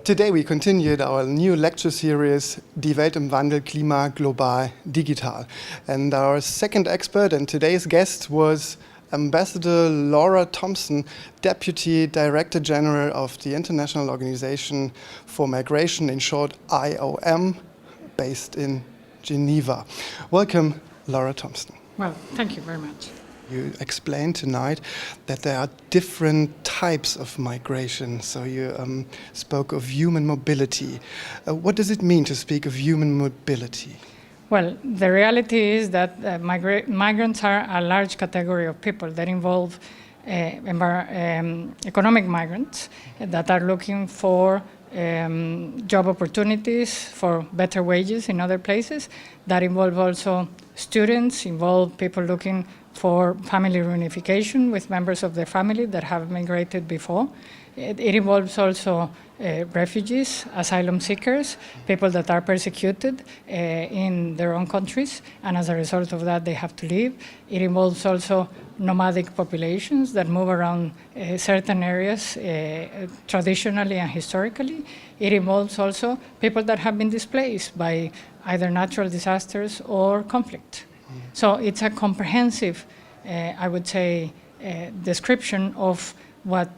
Today we continued our new lecture series, Die Welt im Wandel, Klima, global, digital. And our second expert and today's guest was Ambassador Laura Thompson, Deputy Director General of the International Organization for Migration, in short IOM, based in Geneva. Welcome, Laura Thompson. Well, thank you very much. You explained tonight that there are different types of migration. So you spoke of human mobility. What does it mean to speak of human mobility? Well, the reality is that migrants are a large category of people that involve economic migrants that are looking for job opportunities, for better wages in other places. That involve also students, involve people looking for family reunification with members of their family that have migrated before. It involves also refugees, asylum seekers, people that are persecuted in their own countries, and as a result of that, they have to leave. It involves also nomadic populations that move around certain areas traditionally and historically. It involves also people that have been displaced by either natural disasters or conflict. So it's a comprehensive, I would say, description of what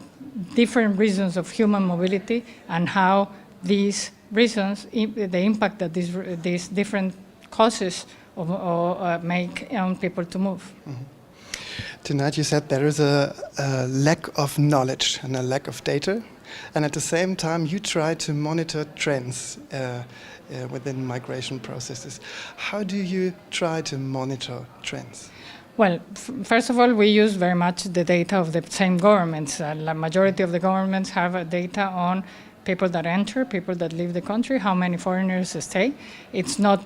different reasons of human mobility and how these reasons, the impact that these different causes make on people to move. Mm-hmm. Tonight you said there is a lack of knowledge and a lack of data, and at the same time you try to monitor trends within migration processes. How do you try to monitor trends? Well, first of all, we use very much the data of the same governments. The majority of the governments have data on people that enter, people that leave the country, how many foreigners stay. It's not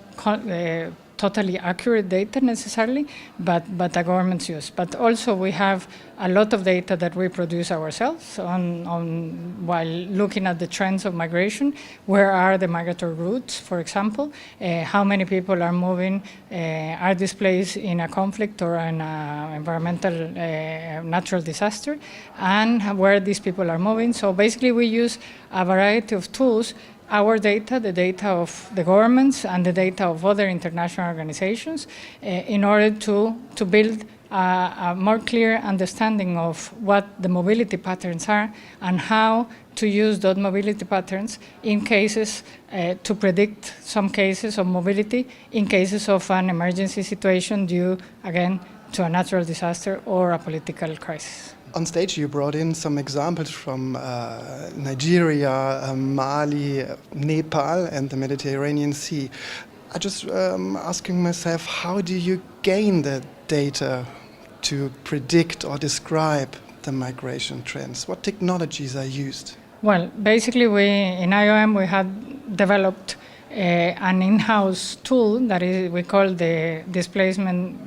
totally accurate data necessarily, but the governments use. But also we have a lot of data that we produce ourselves while looking at the trends of migration. Where are the migratory routes, for example? How many people are moving, are displaced in a conflict or an environmental natural disaster, and where these people are moving. So basically we use a variety of tools, our data, the data of the governments, and the data of other international organizations in order to build a more clear understanding of what the mobility patterns are and how to use those mobility patterns in cases to predict some cases of mobility in cases of an emergency situation due, again, to a natural disaster or a political crisis. On stage, you brought in some examples from Nigeria, Mali, Nepal, and the Mediterranean Sea. I just asking myself, how do you gain the data to predict or describe the migration trends? What technologies are used? Well, basically, in IOM, we had developed an in-house tool that we call the displacement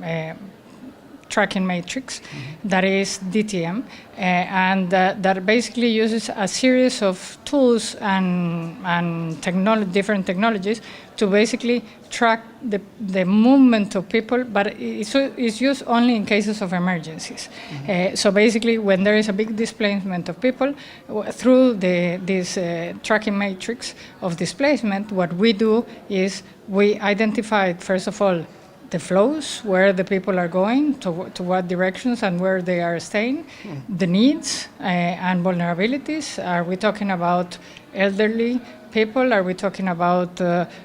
tracking matrix, that is DTM, and that basically uses a series of tools and different technologies to basically track the movement of people, but it's used only in cases of emergencies. So basically, when there is a big displacement of people, through this tracking matrix of displacement, what we do is we identify, first of all, the flows, where the people are going, to what directions and where they are staying, the needs and vulnerabilities. Are we talking about elderly people? Are we talking about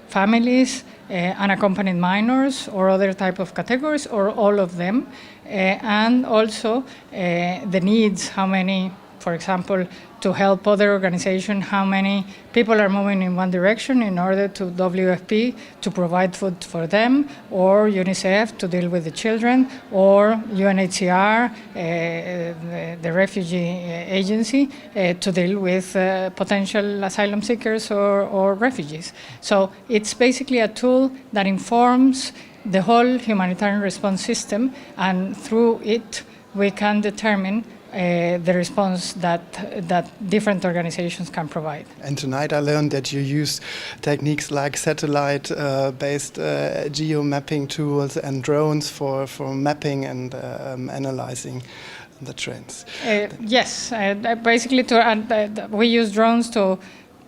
families, unaccompanied minors, or other type of categories, or all of them? And also the needs, how many, for example, to help other organizations, how many people are moving in one direction in order to WFP to provide food for them, or UNICEF to deal with the children, or UNHCR, the refugee agency, to deal with potential asylum seekers or refugees. So it's basically a tool that informs the whole humanitarian response system, and through it we can determine the response that different organizations can provide. And tonight I learned that you use techniques like satellite-based geo-mapping tools and drones for mapping and analyzing the trends. Yes, basically we use drones to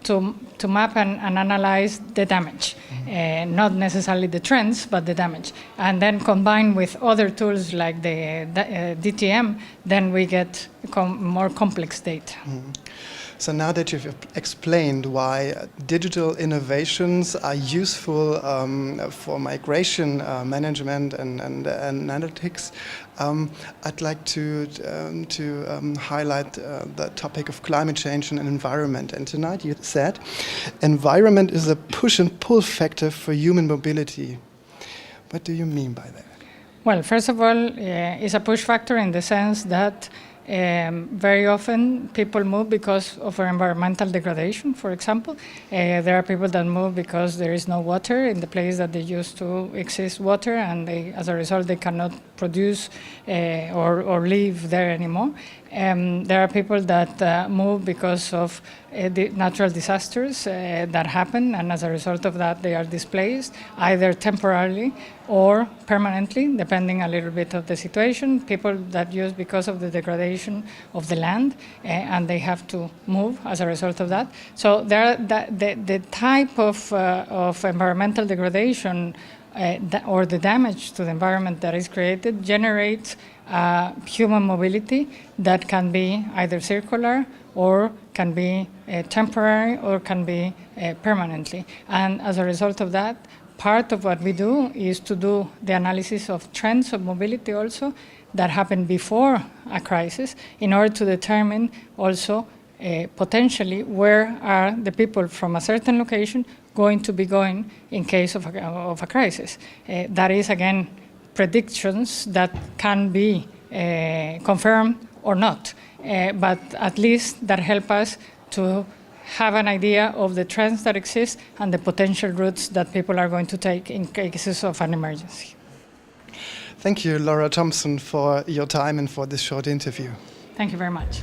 to map and analyze the damage, not necessarily the trends, but the damage. And then combined with other tools like the DTM, then we get more complex data. So now that you've explained why digital innovations are useful for migration management and analytics, I'd like to highlight the topic of climate change and environment. And tonight you said environment is a push and pull factor for human mobility. What do you mean by that? Well, first of all, it's a push factor in the sense that very often people move because of environmental degradation, for example. There are people that move because there is no water in the place that they used to exist water, and as a result they cannot produce or live there anymore. There are people that move because of the natural disasters that happen, and as a result of that they are displaced, either temporarily or permanently, depending a little bit of the situation. People that use because of the degradation of the land, and they have to move as a result of that. So the type of environmental degradation or the damage to the environment that is created generates human mobility that can be either circular or can be temporary or can be permanently. And as a result of that, part of what we do is to do the analysis of trends of mobility also that happen before a crisis in order to determine also potentially where are the people from a certain location going to be going in case of a crisis. That is, again, predictions that can be confirmed or not, but at least that help us to have an idea of the trends that exist and the potential routes that people are going to take in cases of an emergency. Thank you, Laura Thompson, for your time and for this short interview. Thank you very much.